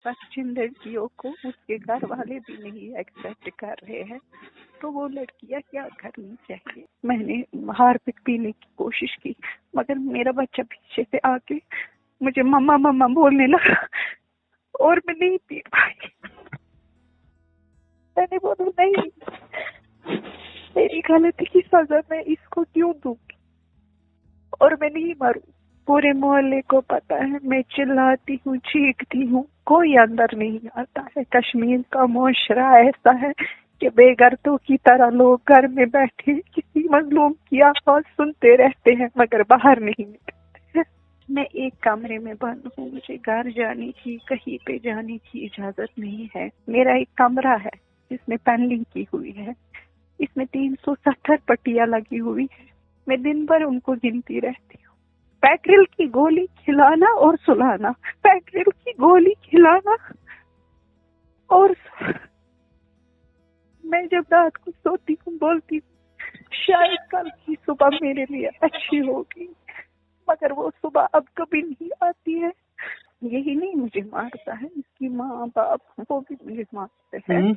बस जिन लड़कियों को उसके घर वाले भी नहीं एक्सेप्ट कर रहे हैं तो वो लड़कियां क्या करनी चाहिए। मैंने हार्पिक पीने की कोशिश की मगर मेरा बच्चा पीछे से आके मुझे मम्मा मम्मा बोलने लगा और मैं नहीं पी पाई। मैंने बोला नहीं, मेरी गलती की सजा मैं इसको क्यों दूंगी और मैं नहीं मरूं। पूरे मोहल्ले को पता है मैं चिल्लाती हूँ, चीखती हूँ, कोई अंदर नहीं आता है। कश्मीर का मुआशरा ऐसा है कि बेगर्दों की तरह लोग घर में बैठे किसी मजलूम की आवाज सुनते रहते हैं मगर बाहर नहीं निकलते हैं। मैं एक कमरे में बंद हूँ, मुझे घर जाने की, कहीं पे जाने की इजाजत नहीं है। मेरा एक कमरा है जिसमें पैनलिंग की हुई है, इसमें 370 पट्टियां लगी हुई है। मैं दिन भर उनको गिनती रहती हूँ। पेट्रोल की गोली खिलाना और सुलाना, पेट्रोल की गोली खिलाना और मैं जब रात को सोती हूँ बोलती हूँ शायद कल की सुबह मेरे लिए अच्छी होगी मगर वो सुबह अब कभी नहीं आती है। यही नहीं मुझे मारता है, इसकी माँ बाप वो भी मुझे मारते हैं।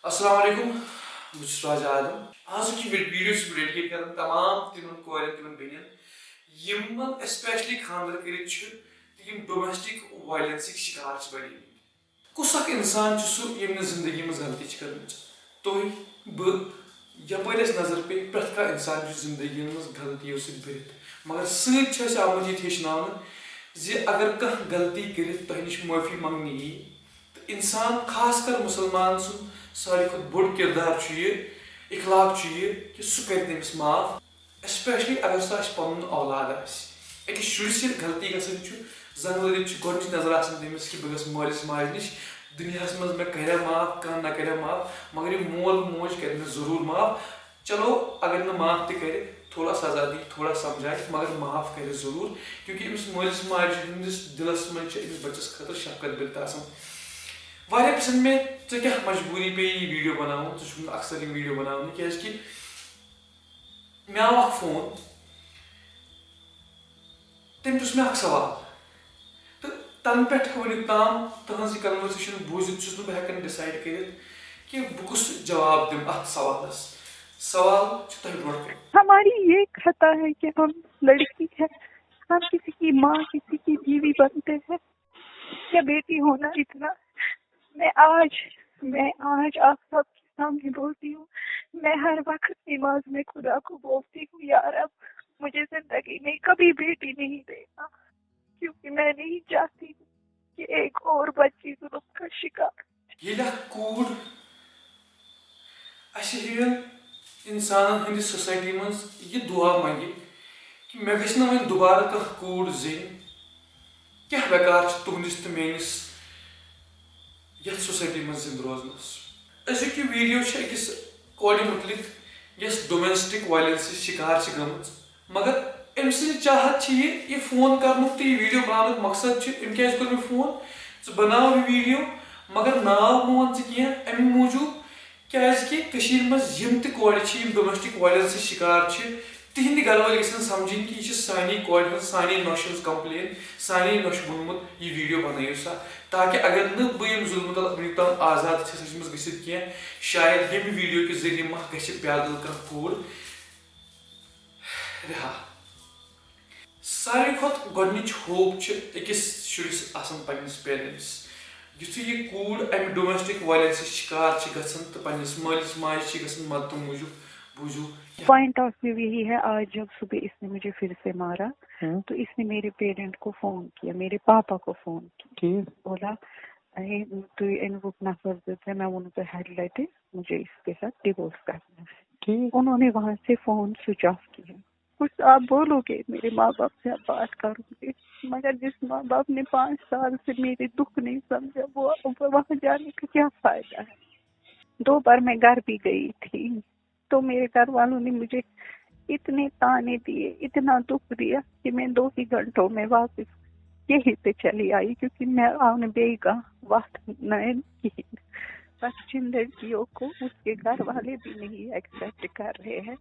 अस्सलाम वालेकुम, बस राज आदम आज की वीडियो से डेडिकेट कर तमाम तिमन कोरन तिमन बेनियन यमन स्पेशली खानदर करित यम डोमेस्टिक वायलेंस शिकार बड़ी कुछ इंसान यम जिंदगी में गलती कर तुम बपर नजर पे प्रत कह इंसान जिंदगी में गलतियों से भरत मगर सत आमत ये हेचन अगर कह गलती कर तह नश माफी मंगने यी तो इंसान खास कर मुसलमान सुन सारे खुद बोड़ किरदार इखलाक ये कि सह कर तमिस माफ स्पेशली अगर सह पन औलाद अकिस शुरिस गलती गसन जन लगित गोच नजर तमिस कि बह मालिस माज नश दुनिया मज मे कर माफ कह न कर माफ मगर ये मोल मोज कर जरूर माफ। चलो अगर न माफ तक करे थोड़ा सजा दी थोड़ा समझाए मगर माफ करे जरूर क्योंकि अमिस मालिस माज हंदिस दिलस मज बच्चस खतर शफकत बिरत वारिया पसंद में तो क्या मजबूरी पे ये वीडियो बनाऊं तो अक्सर ये वीडियो बनाऊं क्या मे आव फोन तम तुस मे सवाल तो तन पे वन ताम तहज कन्वर्सेशन बूजित बहन डिसाइड कर कि बह जवाब दिम अत सवाल ब्रोट। हमारी ये खता है कि हम लड़की है, हम किसी की माँ किसी की बीवी बनते हैं या बेटी होना इतना। मैं आज आप सबके सामने बोलती हूँ, मैं हर वक्त नमाज में खुदा को बोलती हूँ यार अब मुझे जिंदगी में कभी बेटी नहीं देना क्योंकि मैं नहीं चाहती कि एक और बच्ची जुल्म का शिकार। ये कूड़ इंसान हंदिस सोसाइटी मज ये दुआ मंगे कि मे गछ वन दोबारा कह कूड़ जिन क्या बेकार तुहंदिस तो मेनिस ये सोसाइटी मज जिंद रोजनस। अजुक ये वीडियो अकिस कोर मुतलिक यस डोमेस्टिक वायलेंस शिकार गम मगर अम चाहत ये फोन कर तो ये वीडियो बनाने मकसद अम क्या कर फोन बनाव यह वीडियो मगर नाव मोन कह अमे मूजूब क्या मज कोर डोमेस्टिक वायलेंस शिकार तिहंद घर वाले गन समझन कि यह सानी कोर सानी नौश कंप्लेन सानी नौश वोनमुत यह वीडियो बनाइयो सा ताकि अगर न बह जुल्म वुन तम आजाद गसित कह शायद यम वीडियो के जरिए मा गि प्यादल कह कूड़ रिहा। सारे खुद गोच होप अकिस शुरिस पन्निस पेरेंट्स युथु यह कूड़ अमि डोमेस्टिक वायलेंस शिकार गसन तो पन्निस मालिस माज गसन मदद मूजूब बूझू। पॉइंट ऑफ व्यू यही है, आज जब सुबह इसने मुझे फिर से मारा तो इसने मेरे पेरेंट को फोन किया, मेरे पापा को फोन किया, बोला तो इनको नफर देते मैं उनको हेडलाइट मुझे इसके साथ डिवोर्स करना है। उन्होंने वहां से फोन स्विच ऑफ किया। कुछ आप बोलोगे मेरे माँ बाप से आप बात करोगे मगर जिस माँ बाप ने 5 साल से मेरे दुख नहीं समझा वो वहां जाने का क्या फायदा है। 2 बार मैं घर भी गई थी तो मेरे घर वालों ने मुझे इतने ताने दिए, इतना दुख दिया कि मैं 2 ही घंटों में वापस यहीं पे चली आई क्योंकि मैं आने बेगा वक्त नयन की। बस जिन लड़कियों को उसके घर वाले भी नहीं एक्सेप्ट कर रहे हैं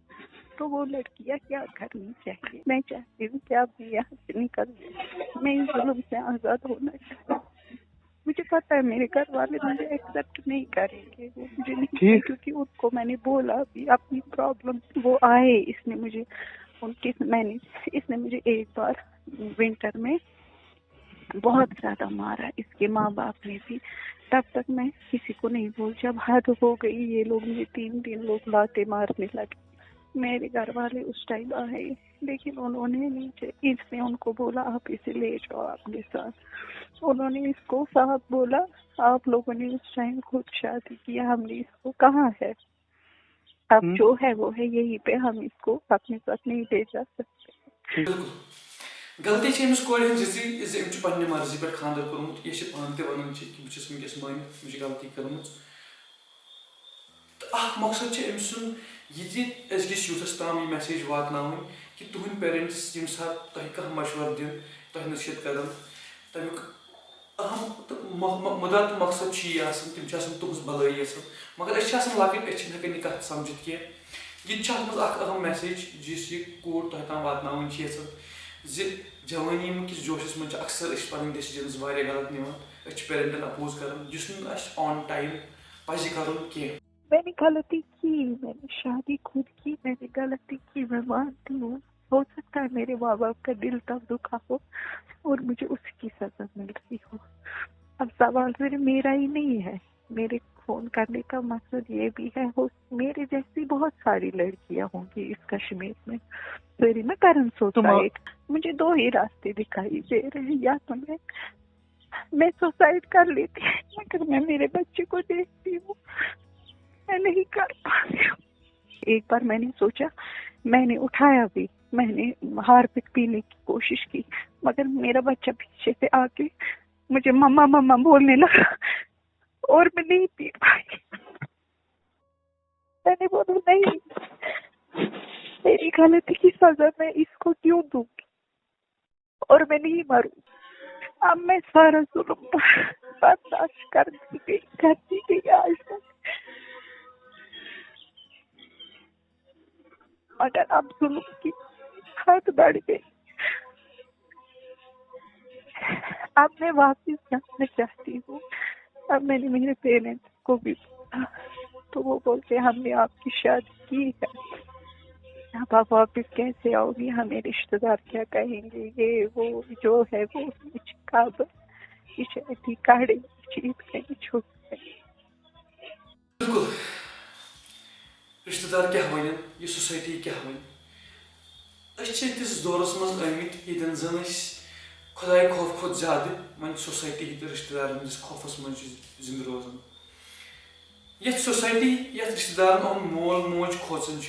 तो वो लड़कियां क्या करनी चाहिए। मैं चाहती हूँ कि आप यहाँ से निकल जाए, मैं इस जुल्म से आजाद होना चाहती हूँ। पता है मेरे घर वाले मुझे एक्सेप्ट नहीं करेंगे, वो मुझे नहीं, क्योंकि उनको मैंने बोला भी अपनी प्रॉब्लम, वो आए, इसने मुझे एक बार विंटर में बहुत ज्यादा मारा, इसके माँ बाप ने भी। तब तक मैं किसी को नहीं बोल, जब हद हो गई ये लोग मुझे 3 लोग लाते मारने लगे। मेरे घर वाले उस टाइम आए, लेकिन उन्होंने नीचे, इसने उनको बोला आप इसे ले जाओ अपने साथ। उन्होंने इसको साहब बोला आप लोगों ने उस टाइम खुद शादी किया, हमने इसको कहा है, अब जो है वो है, यहीं पे हम इसको अपने साथ नहीं ले जा सकते। गलती से अमिस कोर हज पन्ने मर्जी पे खानदर कोर्मुत, ये पान ते वन कि बस वनकस मानित मुझे गलती कर्म। तो मकसद अमिस अजकिस यूथस ताम यह मैसेज वातन कि तुहद पेरेंट्स यम सात तुह कह मशवर दिन तुह नसीहत कर तमिक अहम मुदा तो मकसद तम तुज भलाई मगर लकट हेकान यह कत समझित कह। यह अहम मैसेज जिस यह कोर तुह ताम वातन जवानी किस जोशस मज अक्सर पन डिसीजन गलत निवान, पेरेंटन अपोज कर ऑन टाइम पज कर कह। मैंने गलती की, मैंने शादी खुद की, मैंने गलती की, मैं मानती हूँ। हो सकता है मेरे माँ बाप का दिल तब दुखा हो और मुझे उसकी सजा मिल रही हो। अब सवाल फिर मेरा ही नहीं है, मेरे फोन करने का मकसद ये भी है, हो मेरे जैसी बहुत सारी लड़कियां होंगी इस कश्मीर में। मेरी ना करण सुसाइड, मुझे 2 ही रास्ते दिखाई दे रहे हैं, या तो मैं सुसाइड कर लेती, मगर मैं मेरे बच्चे को देखती हूँ, मैं नहीं कर पा रही हूँ। एक बार मैंने सोचा, मैंने उठाया भी, मैंने हार्पिक पीने की कोशिश की, मगर मेरा बच्चा पीछे से आके मुझे मम्मा मम्मा बोलने लगा और मैं नहीं पी पाई। मैंने बोला नहीं, मेरी गलती की सजा मैं इसको क्यों दूंगी और मैं नहीं मरूं। अब मैं सारा जुल्म बर्दाश्त करती गई आज तक, मगर अब जुल्म की हद बढ़ गई। अब मैं वापस जाना चाहती हूँ। अब मैंने मेरे पेरेंट्स को भी बोला, तो वो बोलते हमने आपकी शादी की है, अब आप वापस कैसे आओगी, हमें रिश्तेदार क्या कहेंगे, ये वो जो है वो कब काढ़े चीज कहीं छोड़। बिल्कुल, रिश्तेदार क्या वन, यह सोसाइटी क्या वन, तिस दौरस मज आमित ये जन खुदाय खौफ खुद ज्यादा वन सोसाइटी तो रिश्तेदार हंदिस खौफस मज जिंद रोजान। ये सोसाइटी ये रिश्तेदार मोल मोज खोचन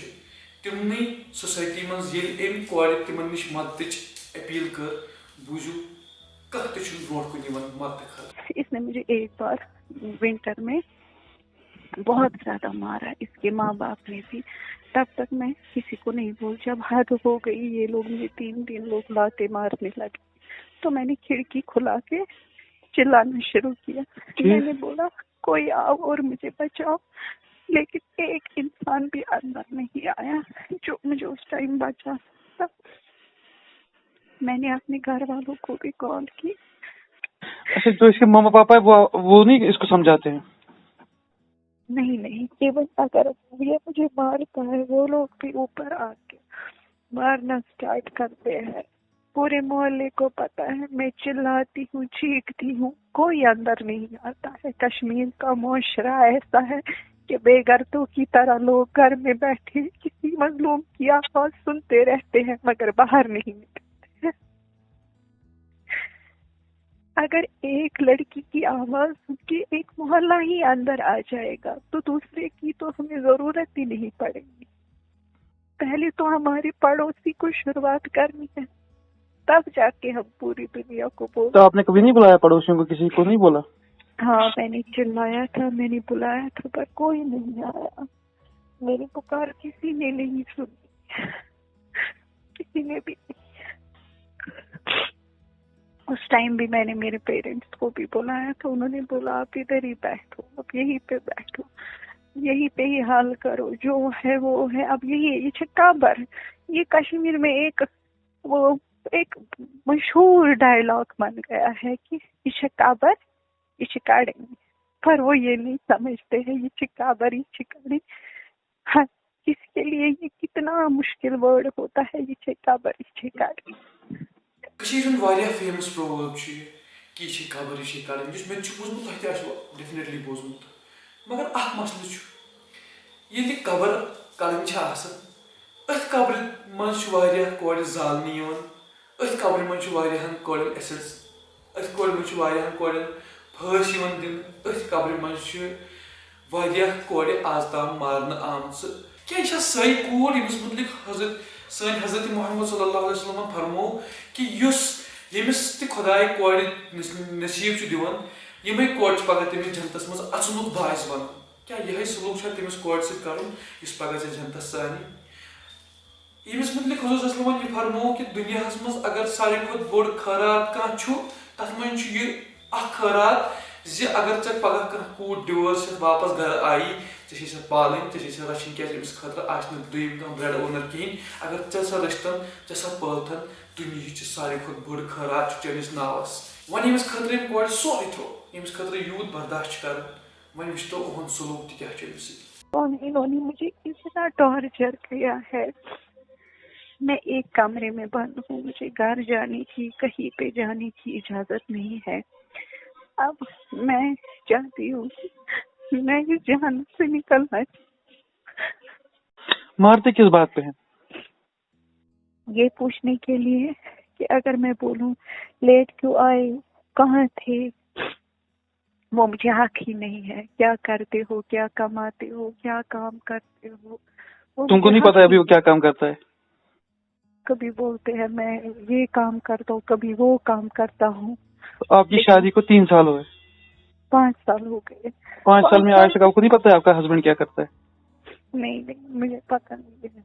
तिमन सोसाइटी मज अम कोर तिमन नश मदद अपील कर बूझू कह ब्रो कुन मदद खर। इसने मुझे एक बार विंटर में बहुत ज्यादा मारा, इसके माँ बाप ने भी। तब तक मैं किसी को नहीं बोल, जब हद हो गई ये लोग मुझे 3 लोग लाते मारने लगे, तो मैंने खिड़की खुला के चिल्लाना शुरू किया। मैंने बोला कोई आओ और मुझे बचाओ, लेकिन एक इंसान भी अंदर नहीं आया जो मुझे उस टाइम बचा सकता। मैंने अपने घर वालों को भी कॉल की। अच्छा, तो इसके मामा पापा वो नहीं इसको समझाते हैं? नहीं, केवल अगर ये मुझे मारता है वो लोग भी ऊपर आके मारना स्टार्ट करते हैं। पूरे मोहल्ले को पता है, मैं चिल्लाती हूँ, चीखती हूँ, कोई अंदर नहीं आता है। कश्मीर का मुआशरा ऐसा है कि बेगर्दों की तरह लोग घर में बैठे किसी मजलूम की आवाज सुनते रहते हैं मगर बाहर नहीं निकलते हैं। अगर एक लड़की की आवाज सुन के एक मोहल्ला ही अंदर आ जाएगा तो दूसरे की तो हमें जरूरत ही नहीं पड़ेगी। पहले तो हमारे पड़ोसी को शुरुआत करनी है, तब जाके हम पूरी दुनिया को बोल। तो आपने कभी नहीं बुलाया पड़ोसियों को, किसी को नहीं बोला? हाँ, मैंने चिल्लाया था, मैंने बुलाया था, पर कोई नहीं आया। मेरी पुकार किसी ने नहीं सुनी, किसी ने भी। उस टाइम भी मैंने मेरे पेरेंट्स को भी बुलाया था, उन्होंने बोला आप इधर ही बैठो, अब यहीं पे बैठो, यहीं पे ही हाल करो, जो है वो है। अब ये छक्काबर, ये कश्मीर में एक मशहूर डायलॉग बन गया है कि ये छक्काबर یہ کاڑेंगे, پر وہ یہ نہیں سمجھتے ہیں یہ قبر یہ کاڑی. ہر کسی کے لیے یہ کتنا مشکل ورڈ ہوتا ہے یہ قبر یہ کاڑی. کشیر ہند واریاہ فیمس پروورب چھ کہ یہ قبر یہ کاڑی جس میں بوزمت تہ ڈیفینیٹلی بوزمت مگر اخ مسئلہ چھ یہ قبر کڑن چھ آسان ات قبر من واریاہ کورِ زالنہٕ یوان ات قبر من واریاہن کورن ایسڈس ات قبر من واریاہن کورن پھٲنٛس یوان دنہٕ ات قبر من واریاہ کورِ آز تام مارنہٕ آمژٕ. کیا یہ سٲنۍ کوٗر ییٚمِس متعلق سٲنۍ حضرت محمد صلی اللہ علیہ وسلم فرمو کہ ییٚمِس تہِ خۄداے کورِ نصیٖب چھُ دِوان یِمے کورِ چھِ پگاہ تٔمِس جنتس منٛز اژنُک باعث بنان. کیا یِہے سلوٗک چھا تٔمِس کورِ سۭتۍ کرُن یُس پگاہ ژےٚ جنتس ژانہِ. ییٚمِس متعلق حضور صلی اللہ علیہ وسلم یہِ فرمو کہ دُنیاہس منٛز اگر ساروی کھۄتہٕ بوٚڑ خٲرات کانٛہہ چھُ تتھ منٛز چھُ یہِ اکھ خٲرات زِ اگر ژےٚ پگاہ کانٛہہ کوٗر ڈِوٲرس ہٮ۪تھ واپس گرٕ آیی ژےٚ چھے سۄ پالٕنۍ ژےٚ چھے سۄ رچھٕنۍ کیٛازِ أمِس خٲطرٕ آسہِ نہٕ دوٚیِم کانٛہہ برٛیڈ اونر کِہیٖنۍ. اگر ژےٚ سۄ رٔچھتن ژےٚ سۄ پٲلتن دُنیہِچ ساروی کھۄتہٕ بٔڑ خٲرات چھُ چٲنِس ناوس. وۄنۍ ییٚمِس خٲطرٕ أمۍ کورِ سورُے تھوٚو ییٚمِس خٲطرٕ یوٗت برداشت چھُ کران وۄنۍ وٕچھتو اُہُنٛد سلوٗک تہِ کیٛاہ چھُ أمِس سۭتۍ. انہوں نے مجھے اتنا ٹارچر کیا ہے. میں ایک کمرے میں بند ہوں, مجھے گھر جانے کی کہیں پہ جانے کی اجازت نہیں ہے. اب میں چاہتی ہوں کہ میں اس جہان سے نکلنا. مارتے کس بات پہ ہیں؟ یہ پوچھنے کے لیے کہ اگر میں بولوں لیٹ کیوں آئے, کہاں تھے, وہ مجھے حق ہی نہیں ہے. کیا کرتے ہو, کیا کماتے ہو, کیا کام کرتے ہو. تم کو نہیں پتا ابھی وہ کیا کام کرتا ہے؟ کبھی بولتے ہیں میں یہ کام کرتا ہوں, کبھی وہ کام کرتا ہوں. آپ کی شادی کو 3 سال ہوئے. 5 سال ہو گئے. 5 سال میں آج تک آپ کو نہیں پتا ہے آپ کا ہسبینڈ کیا کرتا ہے؟ نہیں مجھے پتا نہیں ہے.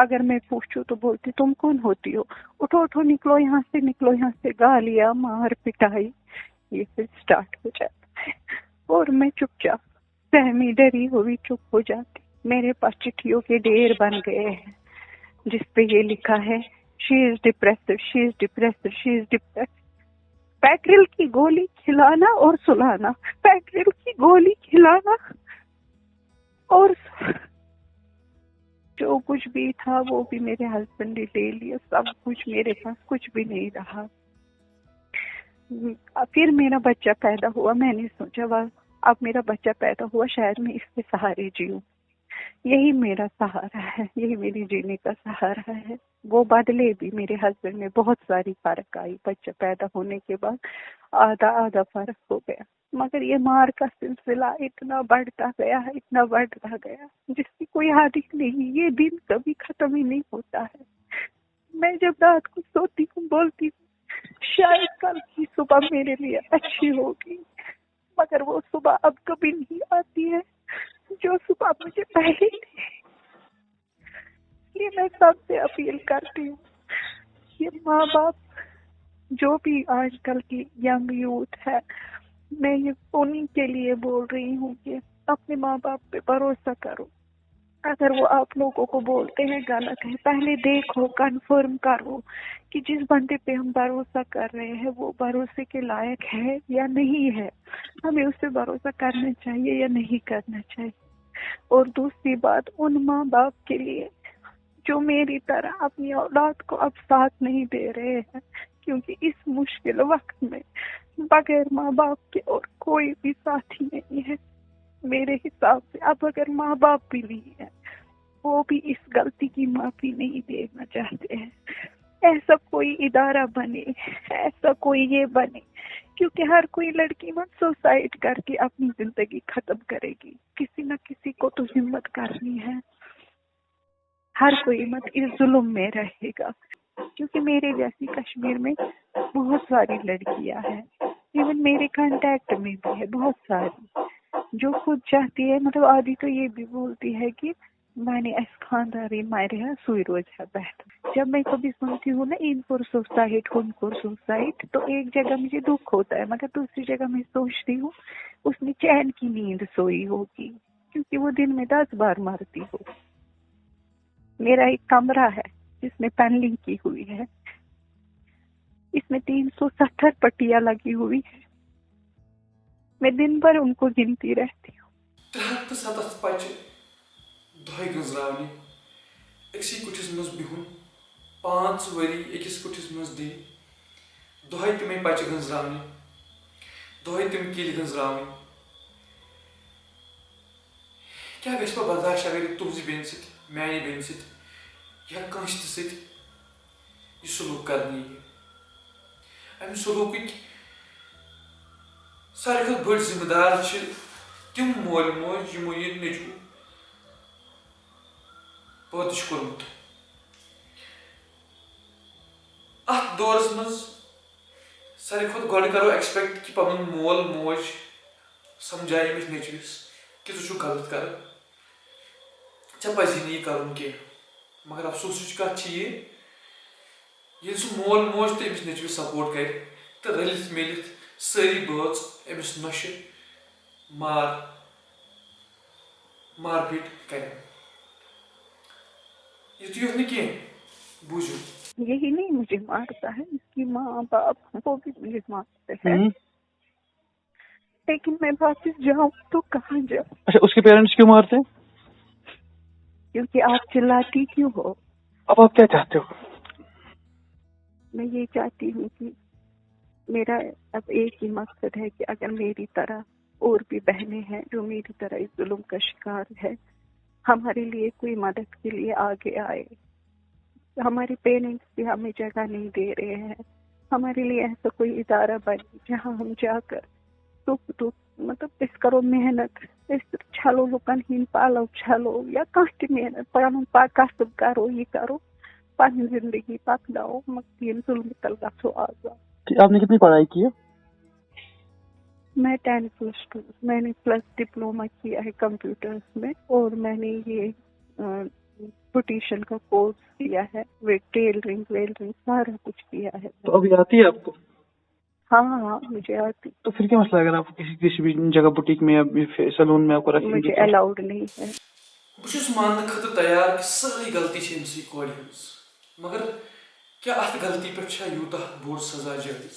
اگر میں پوچھوں تو بولتی تم کون ہوتی ہو, اٹھو اٹھو نکلو یہاں سے, گالیاں مار پٹائی یہ پھر اسٹارٹ ہو جاتا ہے. اور میں چپ چاپ سہمی ڈری ہوئی چپ ہو جاتی. میرے پاس چٹھیوں کے ڈھیر بن گئے ہیں جس پہ یہ لکھا ہے she is depressed, she is depressed, she is depressed. پیٹرل کی گولی کھلانا اور سلانا, پیٹرل کی گولی کھلانا اور جو کچھ بھی تھا وہ بھی میرے ہسبینڈ نے لے لیا. سب کچھ میرے پاس کچھ بھی نہیں رہا. پھر میرا بچہ پیدا ہوا. میں نے سوچا اب میرا بچہ پیدا ہوا شاید میں اس کے سہارے جیوں. یہی میرا سہارا ہے, یہی میری جینے کا سہارا ہے. وہ بدلے بھی میرے ہسبینڈ میں بہت ساری فرق آئی. بچہ پیدا ہونے کے بعد آدھا فرق ہو گیا. مگر یہ مار کا سلسلہ اتنا بڑھتا گیا جس کی کوئی حد نہیں. یہ دن کبھی ختم ہی نہیں ہوتا ہے. میں جب رات کو سوتی ہوں بولتی ہوں شاید کل کی صبح میرے لیے اچھی ہوگی, مگر وہ صبح اب کبھی نہیں آتی ہے جو صبح مجھے پہلے تھی. یہ میں سب سے اپیل کرتی ہوں کہ ماں باپ جو بھی آج کل کی ینگ یوتھ ہے, میں یہ انہیں کے لیے بول رہی ہوں کہ اپنے ماں باپ پہ بھروسہ کرو. اگر وہ آپ لوگوں کو بولتے ہیں غلط ہے, پہلے دیکھو, کنفرم کرو کہ جس بندے پہ ہم بھروسہ کر رہے ہیں وہ بھروسے کے لائق ہے یا نہیں ہے. ہمیں اس پہ بھروسہ کرنا چاہیے یا نہیں کرنا چاہیے. اور دوسری بات ان ماں باپ کے لیے جو میری طرح اپنی اولاد کو اب ساتھ نہیں دے رہے ہیں, کیونکہ اس مشکل وقت میں بغیر ماں باپ کے اور کوئی بھی ساتھی نہیں ہے. میرے حساب سے اب اگر ماں باپ بھی نہیں ہے وہ بھی اس غلطی کی معافی نہیں دینا چاہتے ہیں. ایسا کوئی ادارہ بنے, ایسا کوئی یہ بنے, کیونکہ ہر کوئی لڑکی مت سوسائڈ کر کے اپنی زندگی ختم کرے گی. کسی نہ کسی کو تو ہمت کرنی ہے. ہر کوئی مت اس ظلم میں رہے گا, کیونکہ میرے جیسی کشمیر میں بہت ساری لڑکیاں ہیں, ایون میرے کانٹیکٹ میں بھی ہے بہت ساری, جو خود چاہتی ہے. مطلب آدھی تو یہ بھی بولتی ہے کہ میں نے اس خانداری مارے سوئی روز ہے بہتر. جب میں کبھی سنتی ہوں نا ان فور سوسائٹ ہن فور سوسائٹ, تو ایک جگہ مجھے دکھ ہوتا ہے, مگر دوسری جگہ میں سوچتی ہوں اس نے چین کی نیند سوئی ہوگی, کیونکہ وہ دن میں 10 بار مرتی ہو. میرا ایک کمرہ ہے جس میں پینلنگ کی ہوئی ہے, اس میں 370 پٹیاں لگی ہوئی ہے. मैं दिन भर उनको गिनती रहती हूँ। 307 पच दह गंजरावनी अक्सी कुठिस मज बिहुन 5 वरी अकिस कुठिस मज दी दह तमें पच गंजरावनी दह तम किल गंजरावनी क्या गस बर्दाश्त अगर तुझ बेन सत मानी बेन सत या कंस सत सलूक करनी अम सलूक सारे खुद बड़ जिम्मेदार तिम मोल मोज यमो ये नजू पैदा कोर्मुत अत दौरस मज सारे खुद गड करो एक्सपेक्ट कि पन मोल मोज समझाए अमिस नचविस कि तू गलत कर ऐ पजी नी कर मगर अफसोस कत ये मोल मोज तो अमिस नचविस सपोर्ट कर तो रलित मिलित सारी बच अमिस नश मारपीट कर बूझू यही नहीं मुझे मारता है, इसकी माँ बाप वो भी मुझे मारते हैं। लेकिन मैं वापस जाऊँ तो कहाँ जाऊँ? अच्छा, उसके पेरेंट्स क्यों मारते हैं? क्योंकि आप चिल्लाती क्यों हो? अब आप क्या चाहते हो? मैं ये चाहती हूँ कि मेरा अब एक ही मकसद है कि अगर मेरी तरह और भी बहनें हैं जो मेरी तरह इस जुल्म का शिकार है, हमारे लिए कोई मदद के लिए आगे आए। हमारे पेरेंट्स भी हमें जगह नहीं दे रहे हैं, हमारे लिए ऐसा कोई इदारा बने जहाँ हम जाकर दुख मतलब इस करो मेहनत इस छलो लुकन हिन पालो छलो या कहीं मेहनत पन कसब करो ये करो पन जिंदगी पकड़ाओ मगर जुल्म तल गो आजाद। आपने कितनी पढ़ाई की है? मैं 10+2 मैंने प्लस डिप्लोमा किया है कंप्यूटर्स में और मैंने ये ब्यूटिशियन का कोर्स किया है, टेलरिंग वेलरिंग सारा कुछ किया है। तो अभी आती है आपको? हाँ मुझे आती। तो फिर क्या मसला अगर आप किसी भी जगह बुटीक में या सैलून में आपको रखेंगे? मुझे अलाउड नहीं है। बहुत मान खतर तैयार कि सारी गलती कोड़ मगर क्या अत गलती पे यूत बोड़ सजा जायज?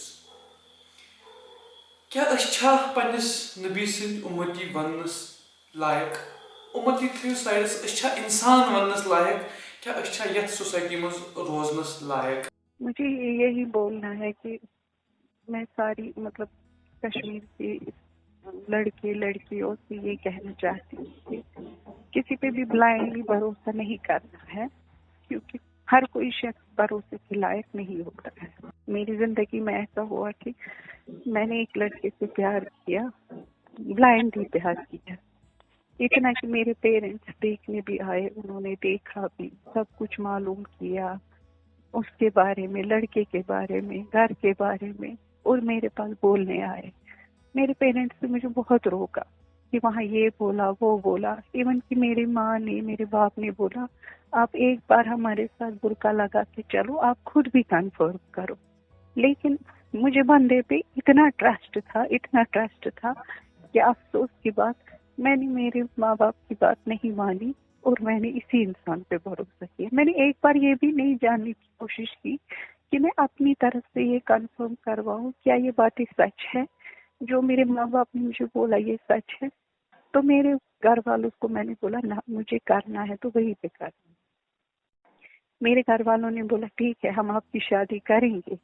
क्या पन्निस नबी सिंध उम्मती वनस लायक उम्मती थो साइडस इंसान वनस लायक क्या यथ सोसाइटी मज रोजनस लायक? मुझे यही बोलना है कि मैं सारी मतलब कश्मीर की लड़के लड़कियों से ये कहना चाहती हूँ कि किसी पे भी ब्लाइंडली भरोसा नहीं करना है, क्योंकि हर कोई शख्स भरोसे के लायक नहीं होता है। मेरी जिंदगी में ऐसा हुआ कि मैंने एक लड़के से प्यार किया, ब्लाइंडली प्यार किया, इतना कि मेरे पेरेंट्स देखने भी आए, उन्होंने देखा भी, सब कुछ मालूम किया उसके बारे में, लड़के के बारे में, घर के बारे में, और मेरे पास बोलने आए। मेरे पेरेंट्स ने मुझे बहुत रोका कि वहाँ ये बोला वो बोला, इवन कि मेरी माँ ने मेरे बाप ने बोला आप एक बार हमारे साथ बुर्का लगा के चलो, आप खुद भी कंफर्म करो। लेकिन मुझे बंदे पे इतना ट्रस्ट था कि अफसोस की बात मैंने मेरे माँ बाप की बात नहीं मानी और मैंने इसी इंसान पे भरोसा किया। मैंने एक बार ये भी नहीं जानने की कोशिश की कि मैं अपनी तरफ से ये कंफर्म करवाऊं क्या ये बातें सच है, जो मेरे माँ बाप ने मुझे बोला ये सच है। तो मेरे घर वालों को मैंने बोला ना मुझे करना है तो वहीं पे करना। मेरे घर वालों ने बोला ठीक है हम आपकी शादी करेंगे,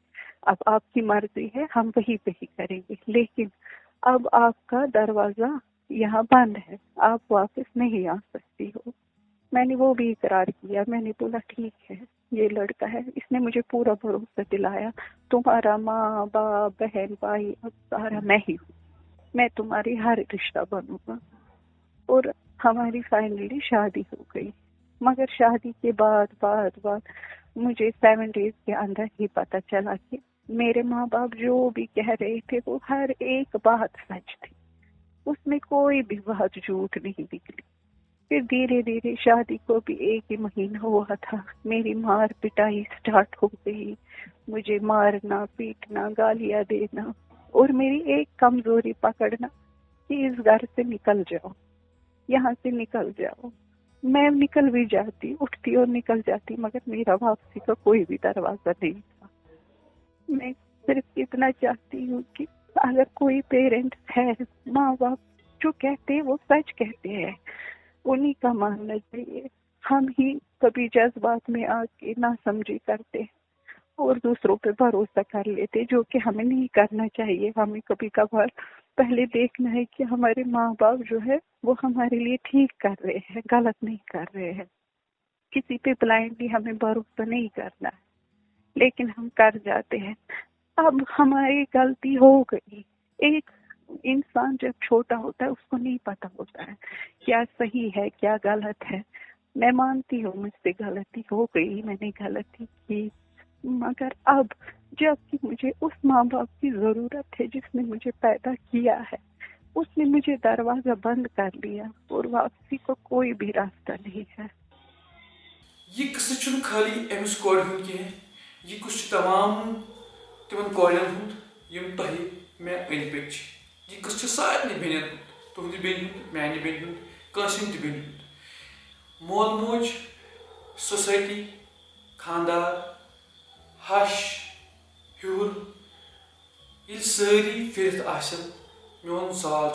अब आपकी मर्जी है हम वहीं पे ही करेंगे, लेकिन अब आपका दरवाजा यहाँ बंद है, आप वापस नहीं आ सकती हो। मैंने वो भी इकरार किया, मैंने बोला ठीक है ये लड़का है, इसने मुझे पूरा भरोसा दिलाया, तुम्हारा माँ बाप बहन भाई अब सारा मैं ही हूँ, मैं तुम्हारी हर रिश्ता बनूंगा। और हमारी फाइनली शादी हो गई, मगर शादी के बाद मुझे 7 डेज के अंदर ही पता चला कि मेरे माँ बाप जो भी कह रहे थे वो हर एक बात सच थी, उसमें कोई भी बात झूठ नहीं निकली। फिर धीरे धीरे शादी को भी 1 ही महीना हुआ था, मेरी मार पिटाई स्टार्ट हो गई, मुझे मारना पीटना गालियां देना और मेरी एक कमजोरी पकड़ना कि इस घर से निकल जाओ, यहाँ से निकल जाओ। मैं निकल भी जाती, उठती और निकल जाती, मगर मेरा वापसी का कोई भी दरवाजा नहीं था। मैं सिर्फ इतना चाहती हूँ कि अगर कोई पेरेंट है, माँ बाप जो कहते हैं वो सच कहते हैं, उन्हीं का मानना चाहिए. हम ही कभी जज्बात में आके ना समझी करते और दूसरों पे भरोसा कर लेते, जो कि हमें नहीं करना चाहिए. हमें कभी कभार पहले देखना है कि हमारे माँ बाप जो है वो हमारे लिए ठीक कर रहे हैं, गलत नहीं कर रहे हैं. किसी पे ब्लाइंडली हमें भरोसा नहीं करना है, लेकिन हम कर जाते हैं. अब हमारी गलती हो गई. एक इंसान जब छोटा होता है उसको नहीं पता होता है क्या सही है क्या गलत है. मैं मानती हूँ मुझसे गलती हो गई, मैंने गलती की, मगर अब जबकि मुझे उस माँ बाप की जरूरत है जिसने मुझे पैदा किया है, उसने मुझे दरवाजा बंद कर लिया और वापसी को कोई भी रास्ता नहीं है. ये किस्सा छुन खाली अमिस कोर हुन के ये कुछ तमाम तिमन कोरन हुन यम तही मैं अन पे ये किस्सा सारे बेन तुहद बेन मैंने बेन कंसिम बेन मोल मोज सोसाइटी खानदार हश हूर ये सारी फिरत आसन मोन सवाल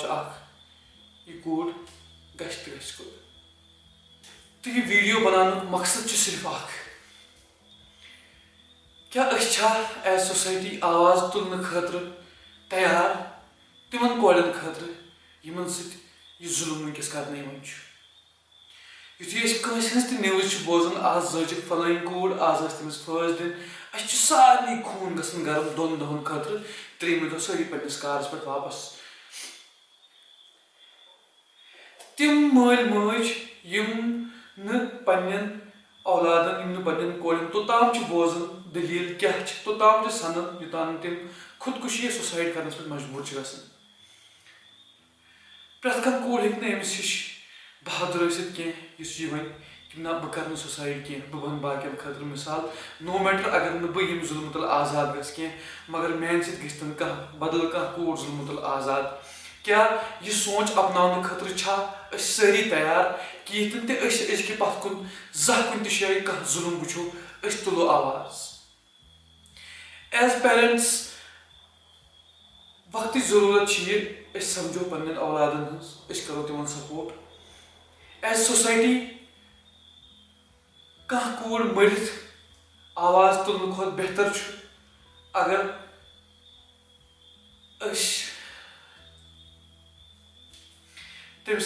यह कूर गश तो ये वीडियो बनाने मकसद सिर्फ क्या एज सोसाइटी आवाज तुलने खतर तैयार तिमन कोरन खतर यमन सह जुल्म वनकस कर युथि न्यूज बोजान आज जजिक फलाइन कूर आज तमिस फर्स्ट दिन सारे खून गसन गरम 2 दोहन खतर 3 दह सारी पन्निस कारस पे वापस तिम मल मज यम पन्न औलादन यम पन्न कोरन तोताम बोजान दलील क्या तोताम सनन युतान तिम खुदकुशी सुसाइड करने पे मजबूर गसन. प्रत कह कूर हे अमिस हिश बहादुर कह वन कि ना बह कर सुसाइड कह बह वन बाकियन खतर मिसाल नो मैटर अगर न बह जुल्म तल आजाद गह मगर मैन सत कह बदल कह कूर जुल्म तल आजाद. क्या यह सोच अपनाने खतर सारी तैयार कि यन तक पत कुन कुन जाए कह जुल्म वो तुलो आवाज एज पेरेंट्स वक्त जरूरत समझो पन्न औलादन करो तिमन सपोर्ट एज सोसाइटी कह कूर मरित आवाज तुलने खुद बेहतर अगर तम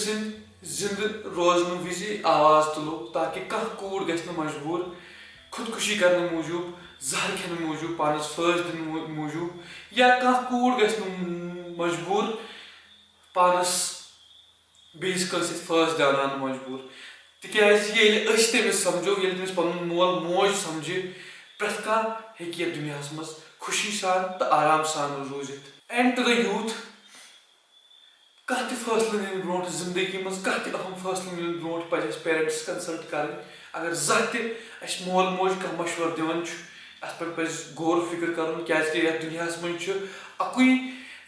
जिंद रोजन विज आवाज तुलो ताकि कह कूर गि मजबूर खुदकुशी करने मूजूब जहर खेन मूजूब पानस फर्स्ट दिन मूजूब या कह कूर गि मजबूर पानस बेस कंस फर्स्ट दिलान मजबूर तिक तमिस समझो तमिस पन मोल मोज समझ प्रत कह दुनिया मज खुशी सान तो आराम सान रूजित. एंड टू द यूथ कह फैसले इन ब्रो जिंदगी मज कह अहम फैसले इन ब्रो पे पेरेंट्स कंसल्ट कर अगर जह मोल मोज कह मशवर दिवान अत पे गौर फिक्र कर क्या दुनिया मज अकुई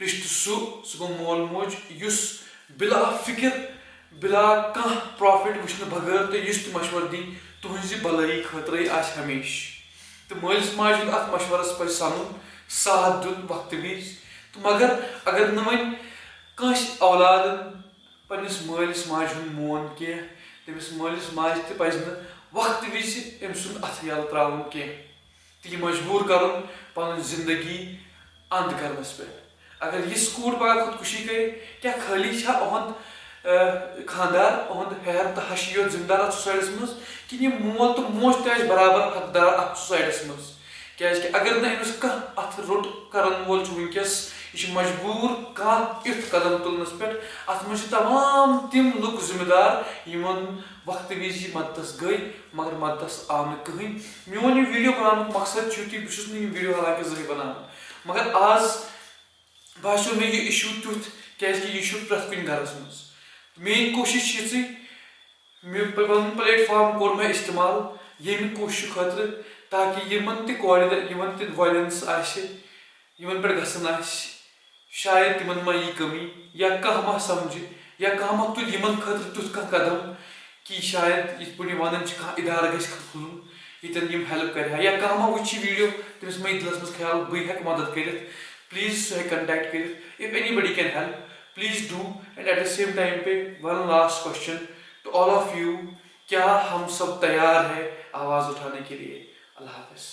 रिश्त सह गो मोल मोज बिला फिक्र बिला कह प्रॉफिट वुचन बगैर तो मशवर दी तुहज भलाई खतर हमेश तो मलिस माज अत मशवरस पे सन साथ दिन वक्त विज तो मगर अगर न वन कंस औलादन पन्निस मलिस माज मोन कह तमिस मलिस माज तज वक्त विज अम सुन अथ यल त्रावन कह तो यह मजबूर कर पन जिंदगी अंध करनस पे. अगर यह कूर पगह खुदकुशी करे क्या खाली अहद खानदार अहद हैर तो हश यो जिम्मेदार अत सोसाइटस मज कि यह मोल तो मोज त बराबर हकदार अत सोसाइटस मज क्या अगर न अमिस कह अत रोट करन वोल वनकस यह मजबूर कह युथ कदम तुलनस पे अत मज तमाम तिम लुक जिम्मेदार यमन वक्त विज मददस गई मगर मददस आव न कहीं. मोन यह वीडियो बनाने मकसद बह वीडियो हालांकि जही बनान मगर आज बासो मे यह इशू तुथ क्या यह प्रत कुन गरस मज. मेन कोशिश मे प्लेटफॉर्म कोर मैं इस्तेमाल ये कोशिश खतर ताकि यमन त वायलेंस पे गसन शायद तिमन मा यी कमी या कह मा समझ या कह मा तुल यमन खतर तुथ कह कदम कि शायद इत पे वन कह इदारा गि खुलून यन हेल्प कर या कह मा वो वीडियो तमिस मा दिलस मज ख्याल बह हेक मदद कर پلیز کنٹیکٹ کر if anybody can help please do. And at the same time پہ one last question to all of you, کیا ہم سب تیار ہیں آواز اٹھانے کے لیے؟ اللہ حافظ.